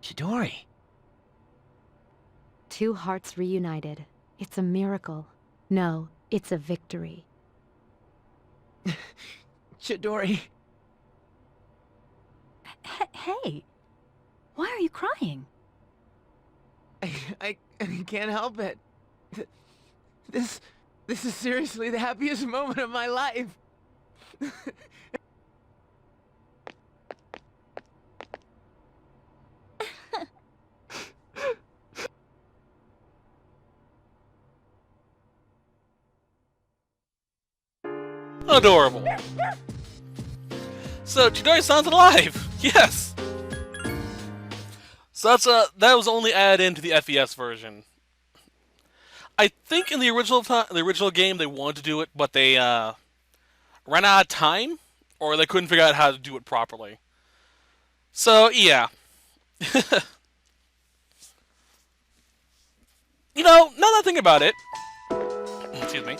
Chidori. Two hearts reunited. It's a miracle. No, it's a victory. Chidori. Hey, why are you crying? I can't help it. This is seriously the happiest moment of my life. Adorable. So Chidori-san's alive. Yes. So that was only added into the FES version. I think in the original game they wanted to do it, but they ran out of time, or they couldn't figure out how to do it properly. So yeah. You know, now that I think about it, excuse me,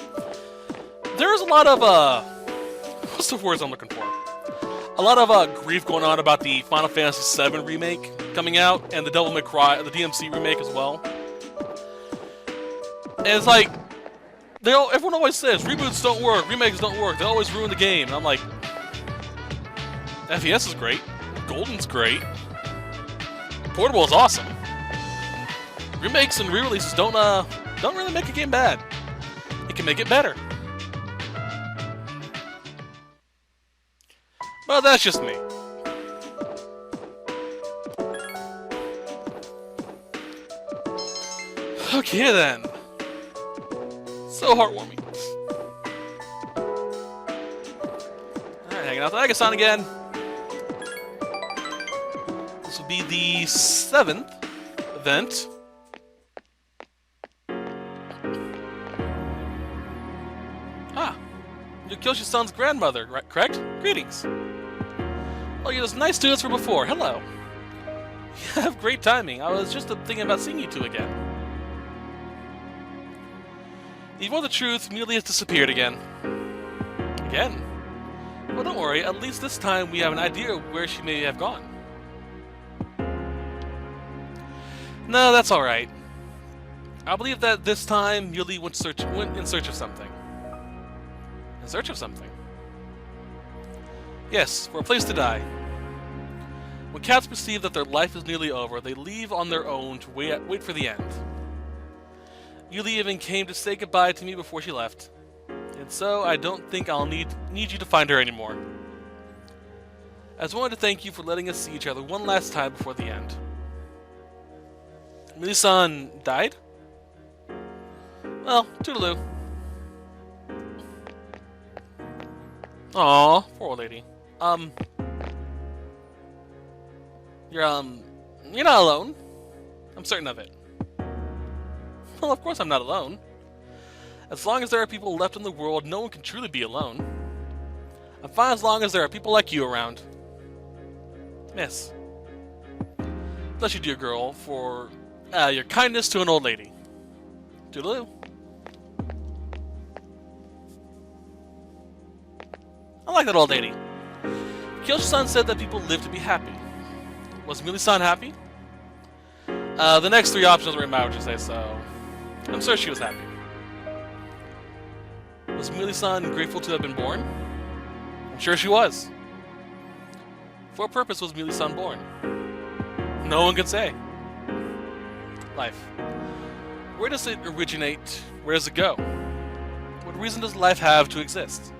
there's a lot of what's the words I'm looking for? A lot of grief going on about the Final Fantasy VII remake coming out, and the Devil May Cry, the DMC remake as well. And it's like, everyone always says, reboots don't work, remakes don't work, they always ruin the game. And I'm like, FES is great, Golden's great, Portable is awesome. Remakes and re-releases don't really make a game bad. It can make it better. Well, that's just me. Okay then. So heartwarming. Alright, hanging out with Agasan again. This will be the 7th event. Ah, you're Kyoshi-san's grandmother, correct? Greetings. Oh, you're those nice students from before. Hello. You have great timing. I was just thinking about seeing you two again. Even more the truth, Muley has disappeared again. Again? Well, don't worry. At least this time we have an idea of where she may have gone. No, that's alright. I believe that this time Muley went in search of something. In search of something? Yes, for a place to die. When cats perceive that their life is nearly over, they leave on their own to wait for the end. Yuli even came to say goodbye to me before she left. And so, I don't think I'll need you to find her anymore. I just wanted to thank you for letting us see each other one last time before the end. Mili-san died? Well, toodaloo. Aw, poor old lady. You're not alone. I'm certain of it. Well, of course I'm not alone. As long as there are people left in the world, no one can truly be alone. I'm fine as long as there are people like you around. Miss. Bless you, dear girl, for your kindness to an old lady. Toodaloo. I like that old lady. Kyoshi-san said that people live to be happy. Was Mili-san happy? The next three options were in my to say, so I'm sure she was happy. Was Mili-san grateful to have been born? I'm sure she was. For what purpose was Mili-san born? No one can say. Life. Where does it originate? Where does it go? What reason does life have to exist?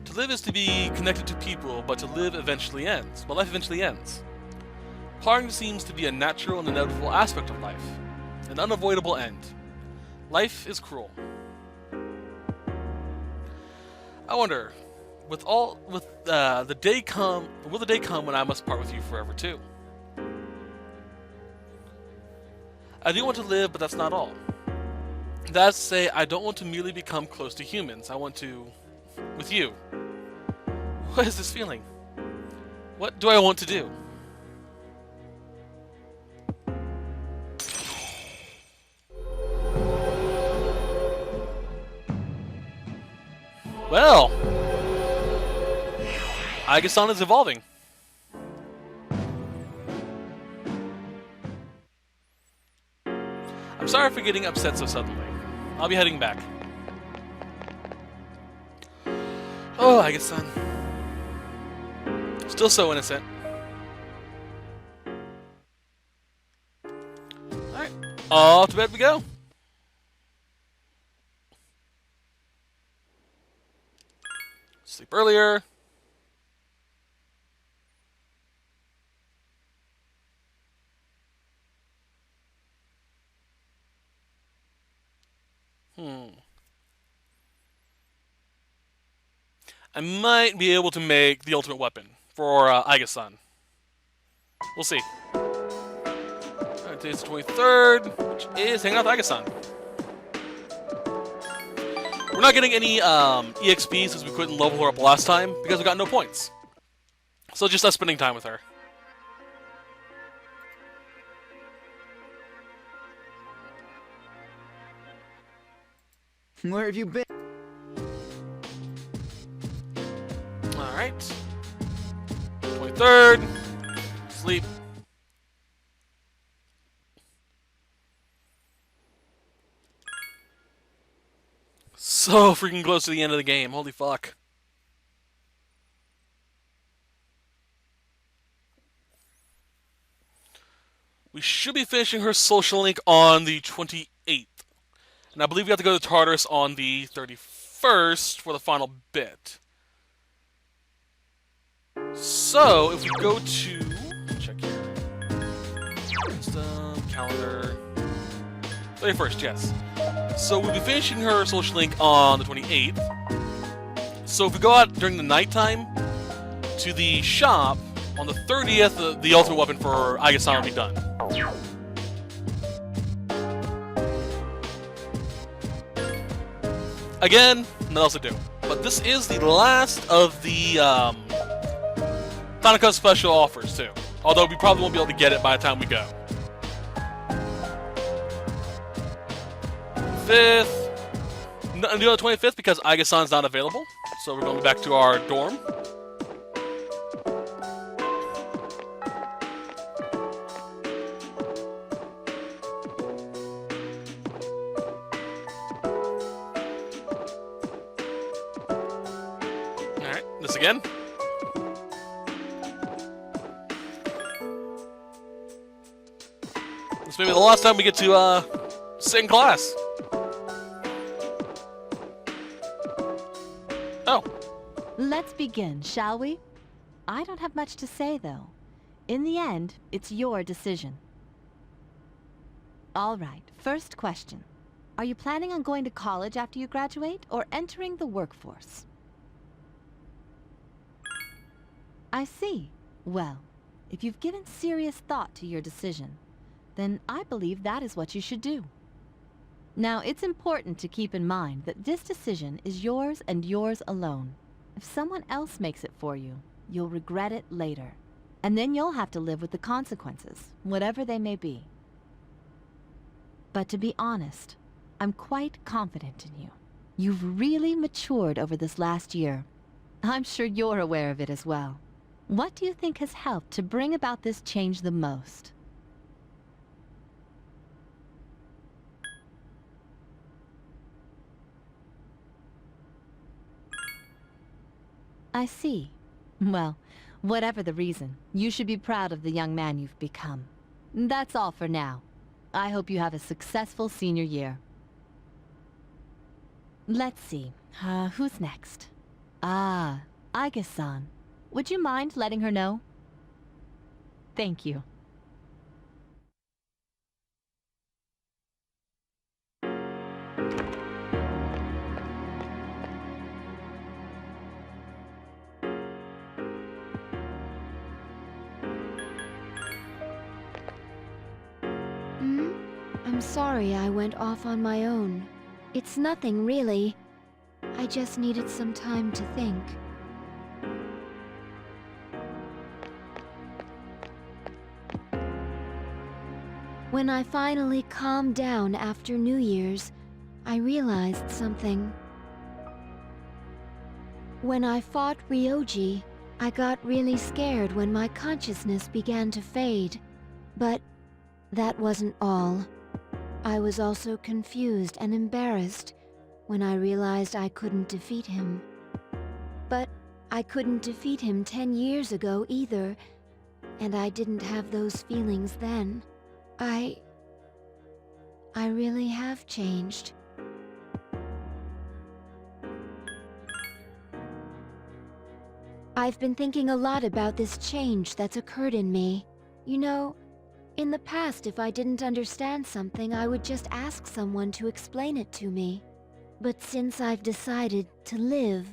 To live is to be connected to people, but to live eventually ends. But life eventually ends. Parting seems to be a natural and inevitable aspect of life. An unavoidable end. Life is cruel. I wonder, will the day come when I must part with you forever too? I do want to live, but that's not all. That's to say, I don't want to merely become close to humans. I want to, with you. What is this feeling? What do I want to do? Well, Aigasan is evolving. I'm sorry for getting upset so suddenly. I'll be heading back. Oh, I guess son. Still so innocent. Alright. Off to bed we go. Sleep earlier. I might be able to make the ultimate weapon for Aiga-san. We'll see. Alright, today's the 23rd, which is hanging out with Aiga-san. We're not getting any EXP since we couldn't level her up last time because we got no points. So just us spending time with her. Where have you been? Alright. 23rd. Sleep. So freaking close to the end of the game. Holy fuck. We should be finishing her social link on the 28th. And I believe we have to go to Tartarus on the 31st for the final bit. So, if we go to... check here. System, calendar... 31st, yes. So we'll be finishing her social link on the 28th. So if we go out during the nighttime to the shop, on the 30th, the ultimate weapon for Aiga-san will be done. Again, nothing else to do. But this is the last of the Tanaka special offers, too. Although we probably won't be able to get it by the time we go. 5th. No, do the 25th because Aiga-san's not available. So we're going back to our dorm. Alright, this again. This may be the last time we get to sit in class. Oh. Let's begin, shall we? I don't have much to say, though. In the end, it's your decision. All right, first question. Are you planning on going to college after you graduate, or entering the workforce? I see. Well, if you've given serious thought to your decision, then I believe that is what you should do. Now, it's important to keep in mind that this decision is yours and yours alone. If someone else makes it for you, you'll regret it later. And then you'll have to live with the consequences, whatever they may be. But to be honest, I'm quite confident in you. You've really matured over this last year. I'm sure you're aware of it as well. What do you think has helped to bring about this change the most? I see. Well, whatever the reason, you should be proud of the young man you've become. That's all for now. I hope you have a successful senior year. Let's see. Who's next? Ah, Aiga-san. Would you mind letting her know? Thank you. I'm sorry I went off on my own. It's nothing, really. I just needed some time to think. When I finally calmed down after New Year's, I realized something. When I fought Ryoji, I got really scared when my consciousness began to fade. But that wasn't all. I was also confused and embarrassed when I realized I couldn't defeat him. But I couldn't defeat him 10 years ago either, and I didn't have those feelings then. I really have changed. I've been thinking a lot about this change that's occurred in me. You know, in the past, if I didn't understand something, I would just ask someone to explain it to me. But since I've decided to live,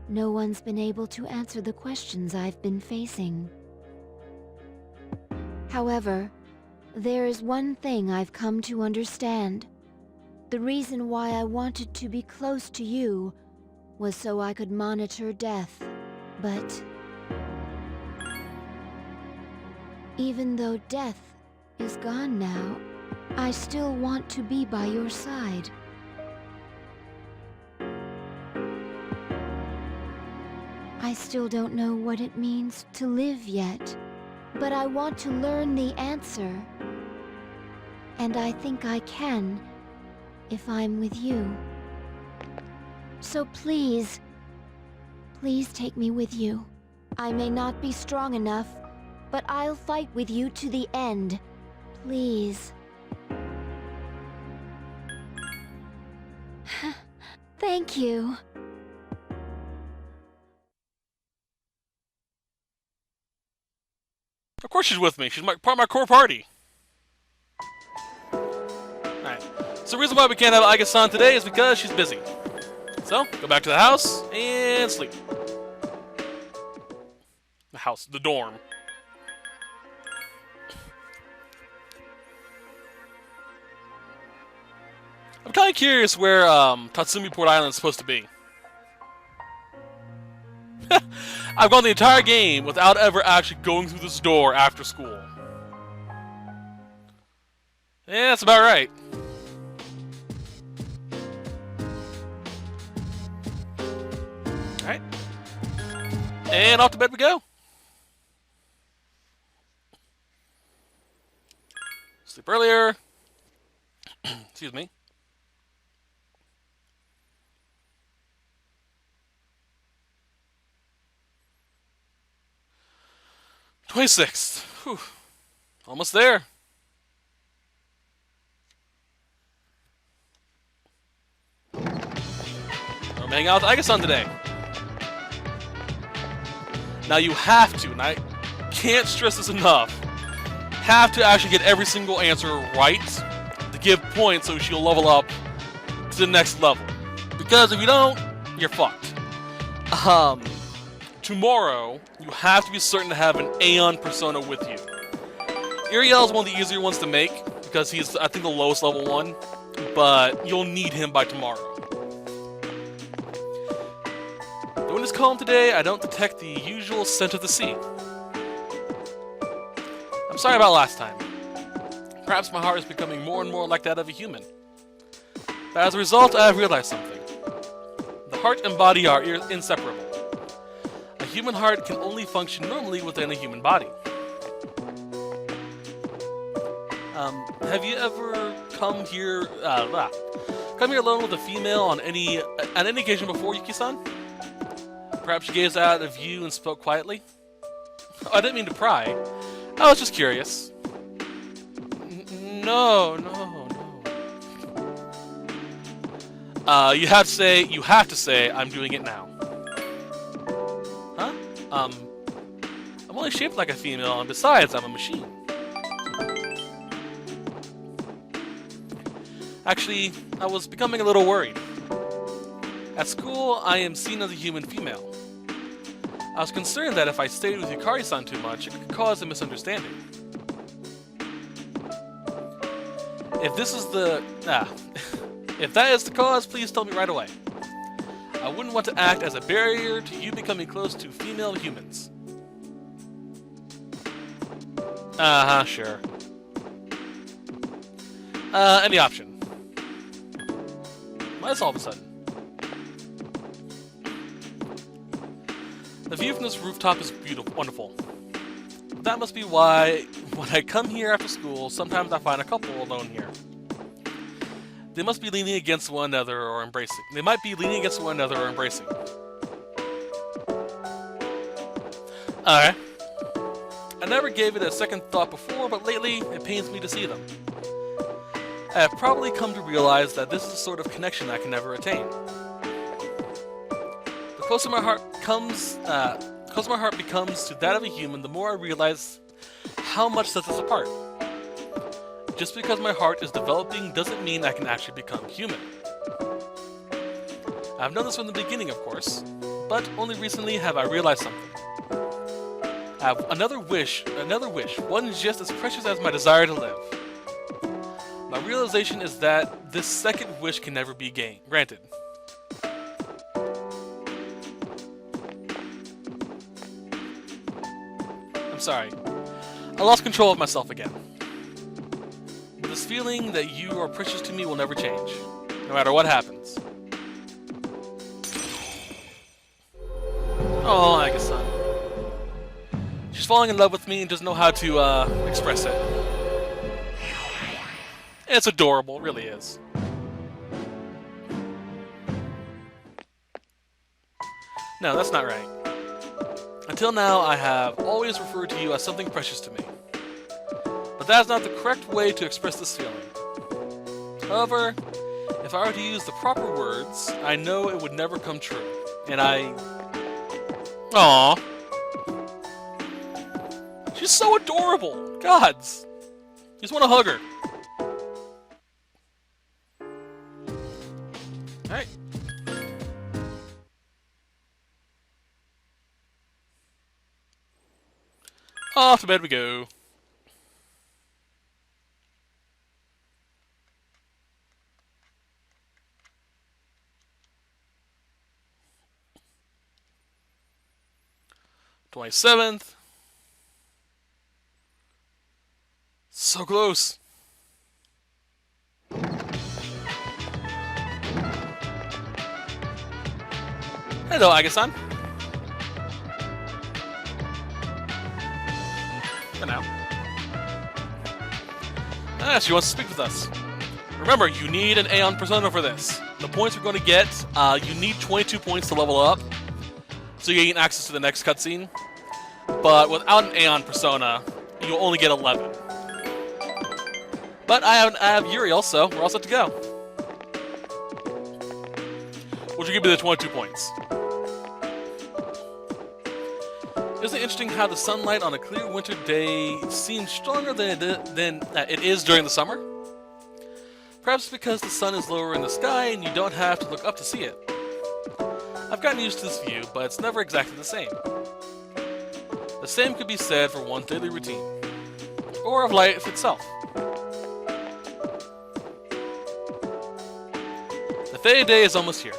no one's been able to answer the questions I've been facing. However, there is one thing I've come to understand. The reason why I wanted to be close to you was so I could monitor death. But even though death is gone now, I still want to be by your side. I still don't know what it means to live yet, but I want to learn the answer. And I think I can if I'm with you. So please take me with you. I may not be strong enough, but I'll fight with you to the end. Please. Thank you. Of course she's with me. She's part of my core party. Alright. So the reason why we can't have Aiga-san today is because she's busy. So, go back to the house and sleep. The house, the dorm. I'm kind of curious where Tatsumi Port Island is supposed to be. I've gone the entire game without ever actually going through this door after school. Yeah, that's about right. Alright. And off to bed we go. Sleep earlier. Excuse me. '26th. Whew. Almost there. I'm hanging out with Aiga-san today. Now you have to, and I can't stress this enough, have to actually get every single answer right to give points so she'll level up to the next level. Because if you don't, you're fucked. Tomorrow, you have to be certain to have an Aeon persona with you. Uriel is one of the easier ones to make, because he's, I think, the lowest level one, but you'll need him by tomorrow. The wind is calm today. I don't detect the usual scent of the sea. I'm sorry about last time. Perhaps my heart is becoming more and more like that of a human. But as a result, I have realized something. The heart and body are inseparable. A human heart can only function normally within a human body. Have you ever come here alone with a female on any occasion before, Yuki-san? Perhaps she gazed out of you and spoke quietly? Oh, I didn't mean to pry. I was just curious. No. You have to say, I'm doing it now. Huh? I'm only shaped like a female, and besides, I'm a machine. Actually, I was becoming a little worried. At school, I am seen as a human female. I was concerned that if I stayed with Yukari-san too much, it could cause a misunderstanding. If that is the cause, please tell me right away. I wouldn't want to act as a barrier to you becoming close to female humans. Sure. Any option. Why is all of a sudden? The view from this rooftop is beautiful, wonderful. That must be why, when I come here after school, sometimes I find a couple alone here. They must be leaning against one another or embracing. They might be leaning against one another or embracing. Okay. I never gave it a second thought before, but lately it pains me to see them. I have probably come to realize that this is the sort of connection I can never attain. The closer my heart becomes to that of a human, the more I realize how much sets us apart. Just because my heart is developing doesn't mean I can actually become human. I've known this from the beginning, of course, but only recently have I realized something. I have another wish, one just as precious as my desire to live. My realization is that this second wish can never be granted. I'm sorry. I lost control of myself again. But this feeling that you are precious to me will never change, no matter what happens. Oh, Aga-san. She's falling in love with me and doesn't know how to express it. It's adorable, it really is. No, that's not right. Until now, I have always referred to you as something precious to me. But that is not the correct way to express this feeling. However, if I were to use the proper words, I know it would never come true. And Aww. She's so adorable! Gods! You just want to hug her. Alright. Off to bed we go. '27th. So close. Hello, Aga-san. For now. She wants to speak with us. Remember, you need an Aeon Persona for this. The points we're going to get, you need 22 points to level up, so you gain access to the next cutscene. But without an Aeon Persona, you'll only get 11. But I have Uriel, so we're all set to go. Would you give me the 22 points? Isn't it interesting how the sunlight on a clear winter day seems stronger than it is during the summer? Perhaps because the sun is lower in the sky and you don't have to look up to see it. I've gotten used to this view, but it's never exactly the same. The same could be said for one's daily routine, or of life itself. The Fey Day is almost here,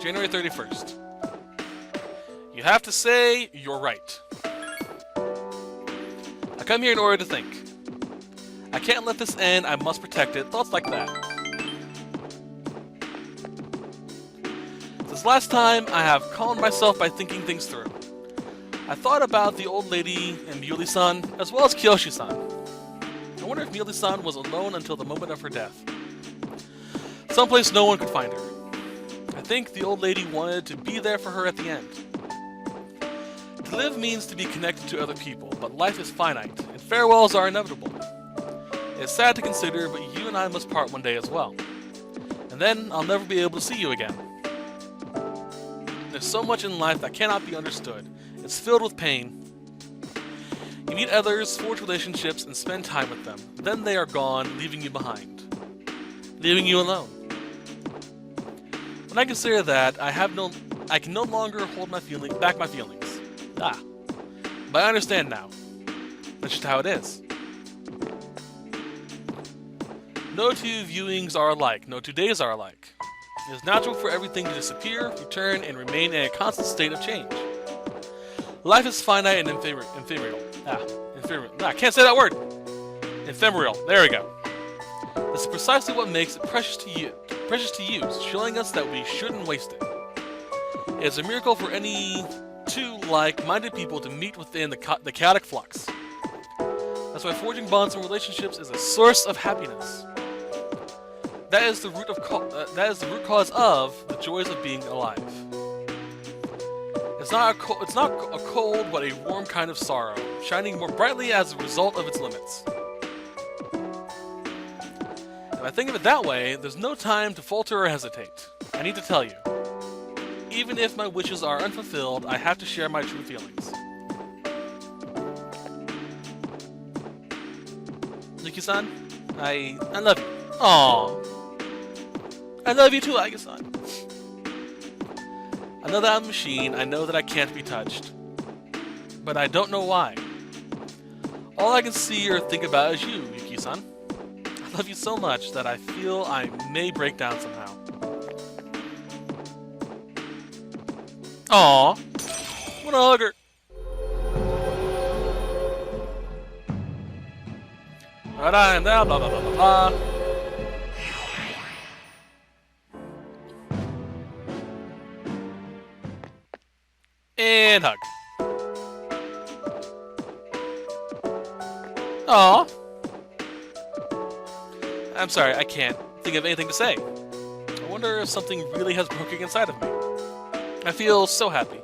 January 31st. You have to say, you're right. I come here in order to think. I can't let this end, I must protect it, thoughts like that. This last time, I have calmed myself by thinking things through. I thought about the old lady and Muley-san, as well as Kiyoshi-san. I wonder if Muley-san was alone until the moment of her death. Someplace no one could find her. I think the old lady wanted to be there for her at the end. To live means to be connected to other people, but life is finite, and farewells are inevitable. It's sad to consider, but you and I must part one day as well. And then I'll never be able to see you again. There's so much in life that cannot be understood. It's filled with pain. You meet others, forge relationships, and spend time with them. Then they are gone, leaving you behind. Leaving you alone. When I consider that, I can no longer hold my feelings. But I understand now. That's just how it is. No two viewings are alike. No 2 days are alike. It is natural for everything to disappear, return, and remain in a constant state of change. Life is finite and ephemeral. I can't say that word. Ephemeral. There we go. This is precisely what makes it precious to use, showing us that we shouldn't waste it. It is a miracle for any two like-minded people to meet within the chaotic flux. That's why forging bonds and relationships is a source of happiness. that is the root cause of the joys of being alive. It's not a cold, but a warm kind of sorrow, shining more brightly as a result of its limits. If I think of it that way, there's no time to falter or hesitate. I need to tell you. Even if my wishes are unfulfilled, I have to share my true feelings. Yuki-san, I love you. Aww. I love you too, Yuki-san. I know that I'm a machine, I know that I can't be touched. But I don't know why. All I can see or think about is you, Yuki-san. I love you so much that I feel I may break down somehow. Aww. Wanna hug her. Blah blah blah blah blah blah. And hug. Aw. I'm sorry, I can't think of anything to say. I wonder if something really has broken inside of me. I feel so happy.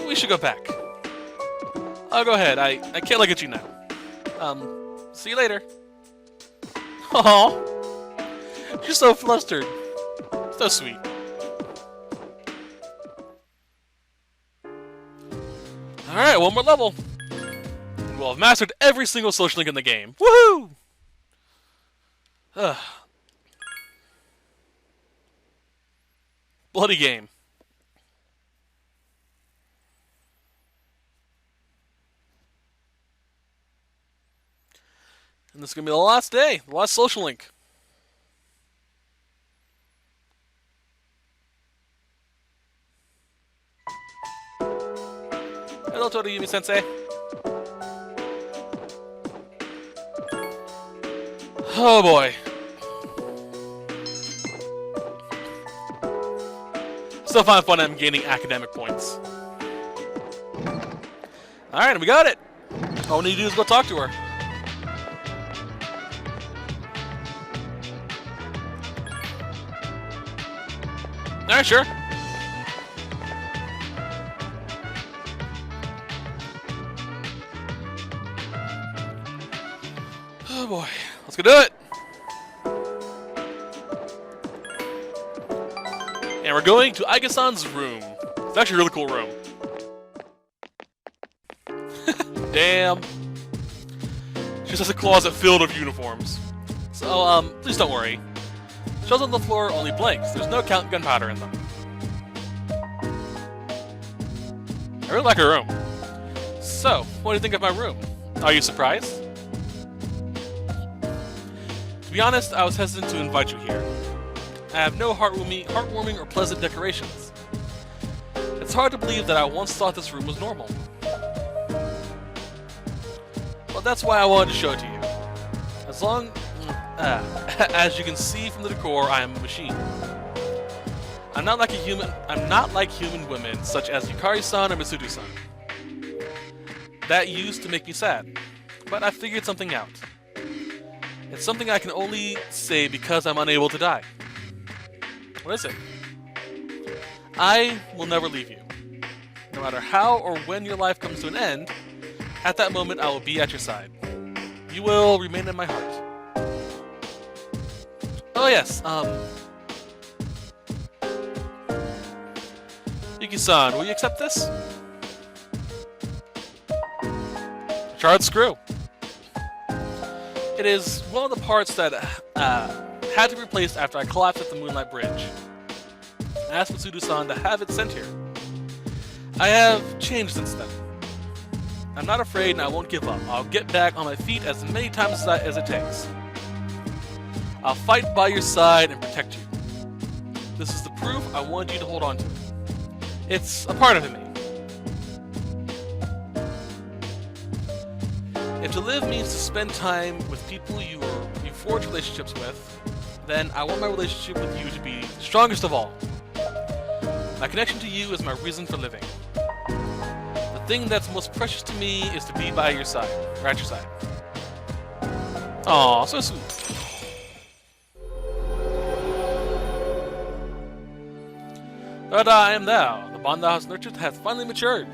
We should go back. I'll go ahead. I can't look at you now. See you later. Aw. You're so flustered. So sweet. Alright, one more level. And we'll have mastered every single social link in the game. Woohoo! Ugh. Bloody game. And this is going to be the last day, the last social link. Hello, Toriyumi-sensei. Oh boy. Still find fun I'm gaining academic points. Alright, we got it. All we need to do is go talk to her. Alright, sure. Oh boy, let's go do it. And we're going to Aiga-san's room. It's actually a really cool room. Damn. She just has a closet filled with uniforms. So, please don't worry. Shells on the floor are only blanks. There's no gunpowder in them. I really like her room. So, what do you think of my room? Are you surprised? To be honest, I was hesitant to invite you here. I have no heartwarming or pleasant decorations. It's hard to believe that I once thought this room was normal. Well, that's why I wanted to show it to you. As you can see from the decor, I am a machine. I'm not like human women, such as Yukari-san or Misudu-san. That used to make me sad, but I figured something out. It's something I can only say because I'm unable to die. What is it? I will never leave you. No matter how or when your life comes to an end, at that moment I will be at your side. You will remain in my heart. Oh yes, Yuki-san, will you accept this? Charred screw. It is one of the parts that had to be replaced after I collapsed at the Moonlight Bridge. I asked Masudu-san to have it sent here. I have changed since then. I'm not afraid and I won't give up. I'll get back on my feet as many times as it takes. I'll fight by your side and protect you. This is the proof I want you to hold on to. It's a part of me. If to live means to spend time with people you forge relationships with, then I want my relationship with you to be the strongest of all. My connection to you is my reason for living. The thing that's most precious to me is to be by your side, or at your side. Aw, so sweet. But I am thou. The bond thou hast nurtured hath finally matured.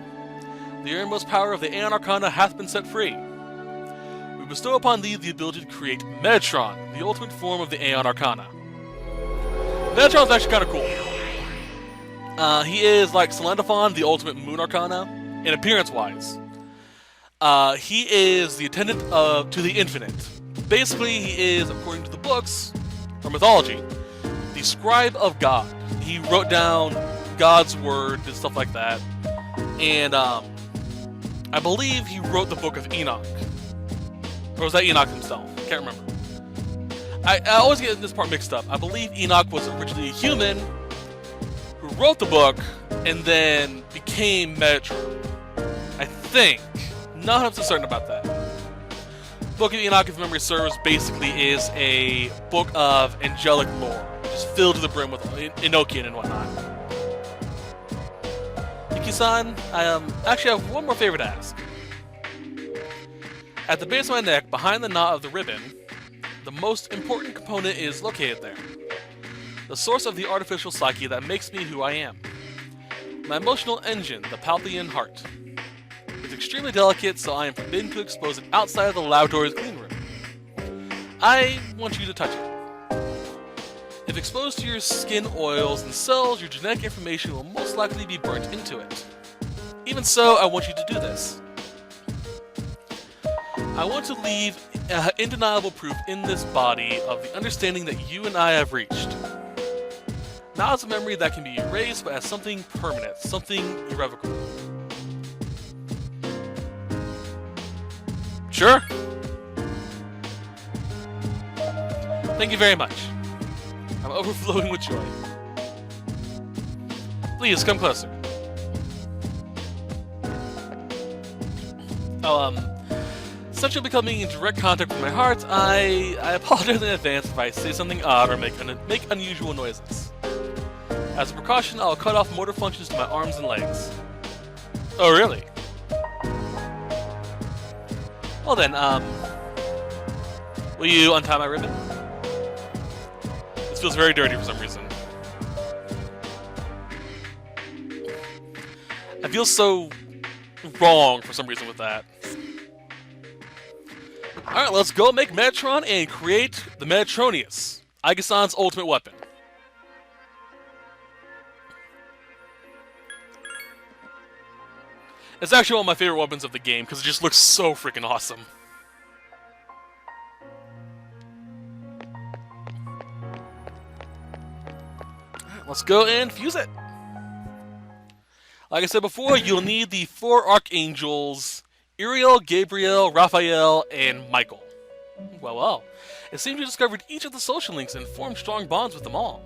The innermost power of the Aeon Arcana hath been set free. We bestow upon thee the ability to create Metatron, the ultimate form of the Aeon Arcana. Metatron's actually kind of cool. He is like Celandafon, the ultimate Moon Arcana, in appearance-wise. He is the attendant to the infinite. Basically, he is, according to the books, or mythology, the scribe of God. He wrote down God's word and stuff like that. And I believe he wrote the Book of Enoch. Or was that Enoch himself? I can't remember. I always get this part mixed up. I believe Enoch was originally a human who wrote the book and then became Metatron. I think. Not 100% certain about that. Book of Enoch, if memory serves, basically is a book of angelic lore, just filled to the brim with Enochian and whatnot. Yuki-san, I actually have one more favor to ask. At the base of my neck, behind the knot of the ribbon, the most important component is located there. The source of the artificial psyche that makes me who I am. My emotional engine, the Palpian heart. It's extremely delicate, so I am forbidden to expose it outside of the laboratory's clean room. I want you to touch it. If exposed to your skin oils and cells, your genetic information will most likely be burnt into it. Even so, I want you to do this. I want to leave undeniable proof in this body of the understanding that you and I have reached. Not as a memory that can be erased, but as something permanent, something irrevocable. Sure. Thank you very much. I'm overflowing with joy. Please, come closer. Since you'll be coming in direct contact with my heart, I apologize in advance if I say something odd or make unusual noises. As a precaution, I'll cut off motor functions to my arms and legs. Oh, really? Well then, will you untie my ribbon? This feels very dirty for some reason. I feel so wrong for some reason with that. Alright, let's go make Metatron and create the Metatronius, Aiga-san's ultimate weapon. It's actually one of my favorite weapons of the game because it just looks so freaking awesome. Alright, let's go and fuse it. Like I said before, you'll need the 4 Archangels, Uriel, Gabriel, Raphael, and Michael. Well. It seems you discovered each of the social links and formed strong bonds with them all.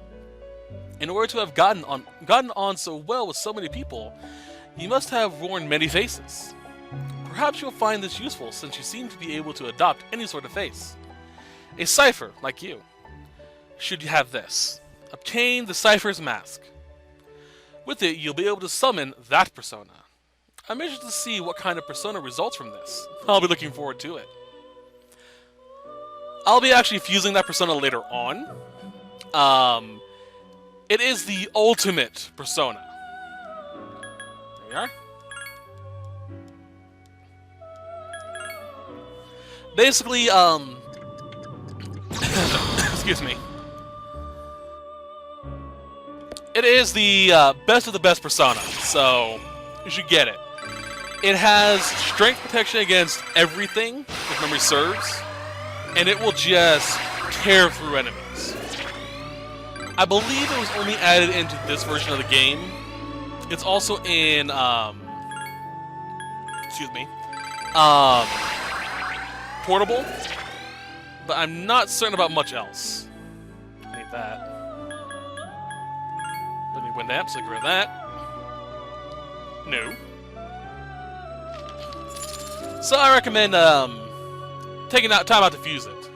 In order to have gotten on so well with so many people, you must have worn many faces. Perhaps you'll find this useful since you seem to be able to adopt any sort of face. A cipher, like you. Should you have this. Obtain the cipher's mask. With it, you'll be able to summon that persona. I'm interested to see what kind of persona results from this. I'll be looking forward to it. I'll be actually fusing that persona later on. It is the ultimate persona. There we are. Basically, excuse me. It is the best of the best persona, so you should get it. It has strength protection against everything, if memory serves, and it will just tear through enemies. I believe it was only added into this version of the game. It's also in, Portable, but I'm not certain about much else. I need that. Let me wind amp, so I get rid of that. No. So I recommend taking time out to fuse it.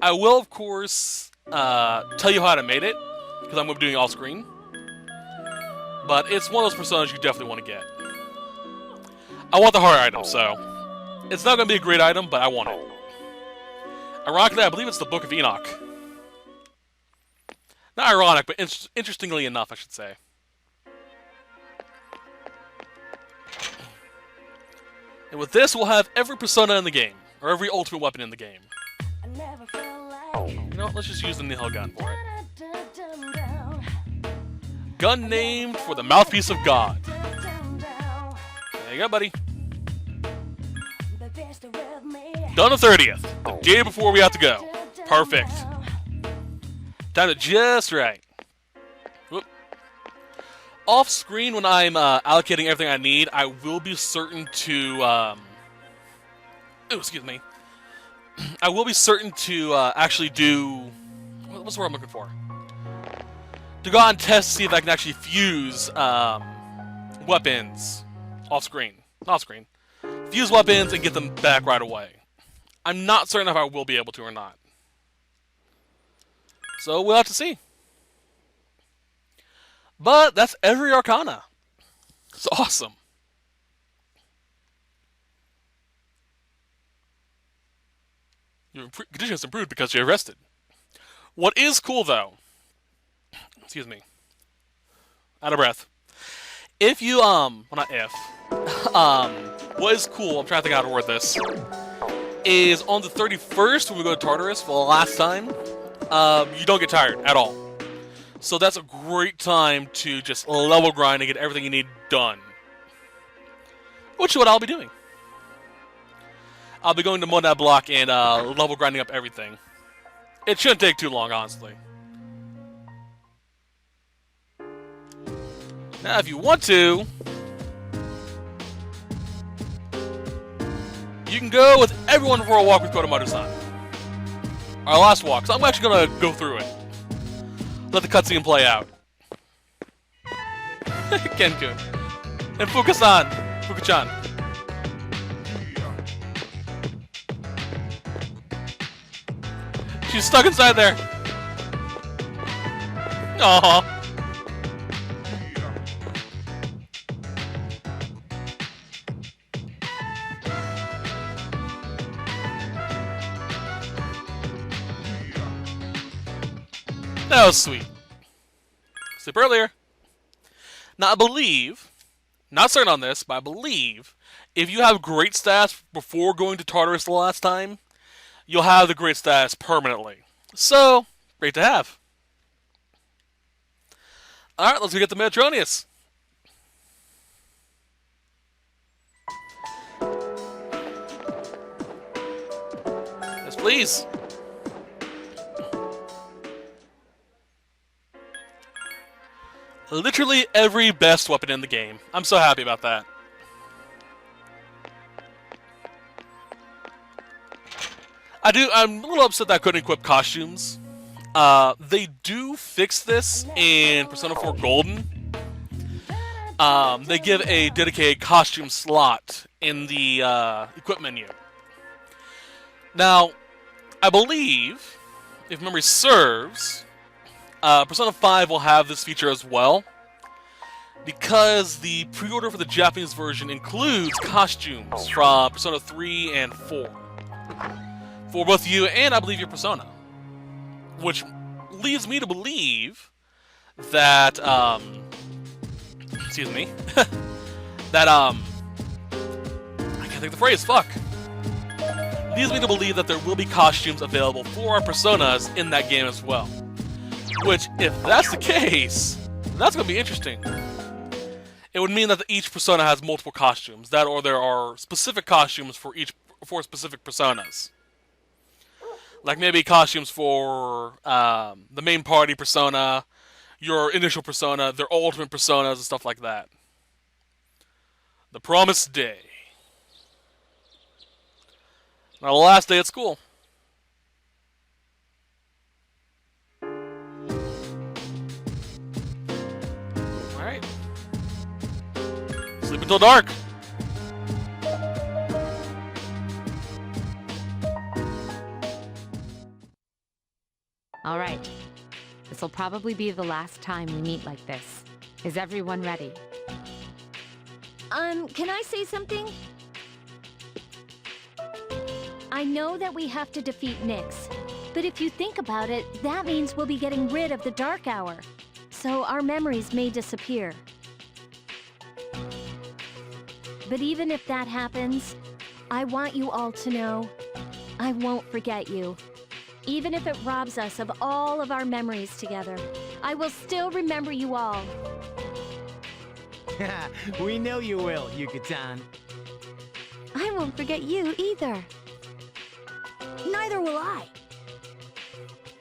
I will, of course, tell you how I made it, because I'm going to be doing all screen. But it's one of those personas you definitely want to get. I want the hard item, so it's not going to be a great item, but I want it. Ironically, I believe it's the Book of Enoch. Not ironic, but interestingly enough, I should say. And with this, we'll have every persona in the game, or every ultimate weapon in the game. You know what, let's just use the Nihil gun for it. Gun named for the mouthpiece of God. There you go, buddy. Done the 30th, the day before we have to go. Perfect. Timed it just right. Whoop. Off screen, when I'm allocating everything I need, I will be certain to excuse me. I will be certain to actually do... What's the word I'm looking for? To go out and test to see if I can actually fuse weapons off-screen. Off-screen. Fuse weapons and get them back right away. I'm not certain if I will be able to or not. So we'll have to see. But that's every Arcana. It's awesome. Your condition has improved because you're arrested. What is cool, though... Excuse me. Out of breath. If you, well, not if. What is cool, I'm trying to think how to word this, is on the 31st, when we go to Tartarus for the last time, you don't get tired at all. So that's a great time to just level grind and get everything you need done. Which is what I'll be doing. I'll be going to Monad Block and level grinding up everything. It shouldn't take too long, honestly. Now, if you want to, you can go with everyone for a walk with Kodomaru-san. Our last walk, so I'm actually going to go through it. Let the cutscene play out. Ken-kun. And Fuka-san. Fuka-chan. She's stuck inside there. Aww. That was sweet. Sleep earlier. Now, I believe, not certain on this, but I believe if you have great stats before going to Tartarus the last time, you'll have the great stats permanently. So, great to have. Alright, let's go get the Metronius. Yes, please. Literally every best weapon in the game. I'm so happy about that. I'm a little upset that I couldn't equip costumes. They do fix this in Persona 4 Golden. They give a dedicated costume slot in the equip menu. Now, I believe, if memory serves, Persona 5 will have this feature as well, because the pre-order for the Japanese version includes costumes from Persona 3 and 4. For both you and, I believe, your Persona. Which leads me to believe that, excuse me, that, I can't think of the phrase, fuck. Leads me to believe that there will be costumes available for our Personas in that game as well. Which, if that's the case, that's going to be interesting. It would mean that each Persona has multiple costumes. That, or there are specific costumes for specific Personas. Like maybe costumes for the main party Persona, your initial Persona, their ultimate Personas, and stuff like that. The promised day. Now, the last day at school. Alright. Sleep until dark. All right. This will probably be the last time we meet like this. Is everyone ready? Can I say something? I know that we have to defeat Nyx, but if you think about it, that means we'll be getting rid of the Dark Hour. So our memories may disappear. But even if that happens, I want you all to know I won't forget you. Even if it robs us of all of our memories together, I will still remember you all. We know you will, Yucatan. I won't forget you either. Neither will I.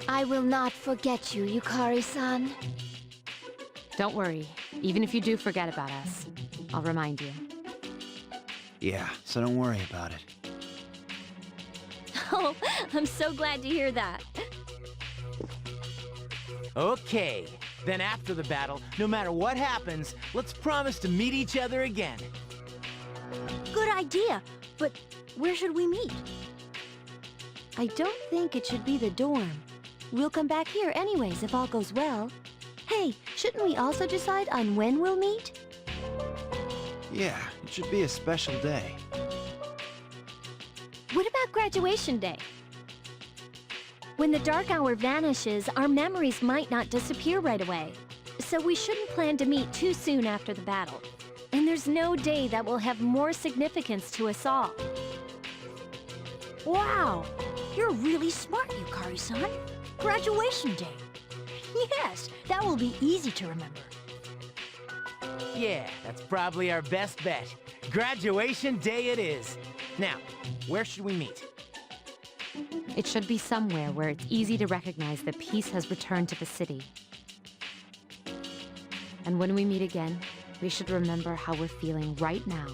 I will not forget you, Yukari-san. Don't worry. Even if you do forget about us, I'll remind you. Yeah, so don't worry about it. Oh, I'm so glad to hear that. Okay, then after the battle, no matter what happens, let's promise to meet each other again. Good idea, but where should we meet? I don't think it should be the dorm. We'll come back here anyways if all goes well. Hey, shouldn't we also decide on when we'll meet? Yeah, it should be a special day. What about graduation day? When the dark hour vanishes, our memories might not disappear right away. So we shouldn't plan to meet too soon after the battle. And there's no day that will have more significance to us all. Wow! You're really smart, Yukari-san. Graduation day. Yes, that will be easy to remember. Yeah, that's probably our best bet. Graduation day it is. Now, where should we meet? It should be somewhere where it's easy to recognize that peace has returned to the city. And when we meet again, we should remember how we're feeling right now.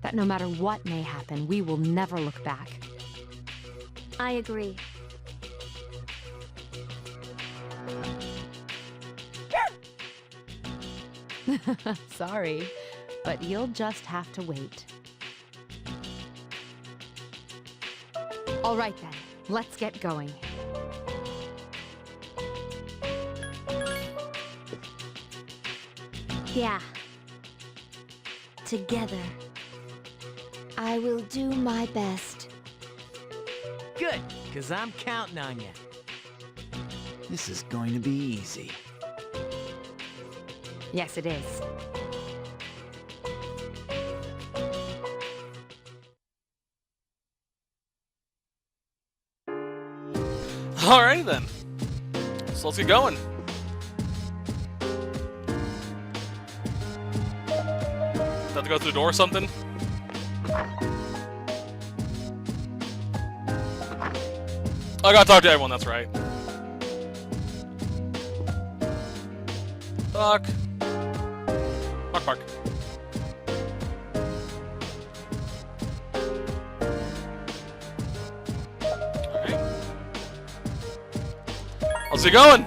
That no matter what may happen, we will never look back. I agree. Sorry, but you'll just have to wait. All right then, let's get going. Yeah. Together. I will do my best. Good, because I'm counting on you. This is going to be easy. Yes, it is. Alrighty then. So let's get going. Have to go through the door or something? I gotta talk to everyone, that's right. Fuck. Park. Alright. How's it going?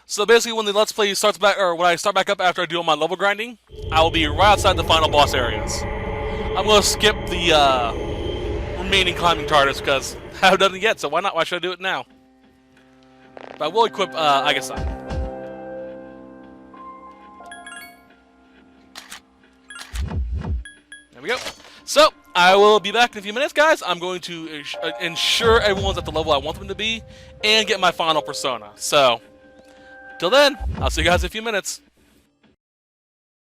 So basically when the Let's Play starts back, or when I start back up after I do all my level grinding, I will be right outside the final boss areas. I'm gonna skip the remaining climbing TARDIS because I haven't done it yet, so why not? Why should I do it now? But I will equip, I guess There we go. So, I will be back in a few minutes, guys. I'm going to ensure everyone's at the level I want them to be and get my final persona. So, till then, I'll see you guys in a few minutes.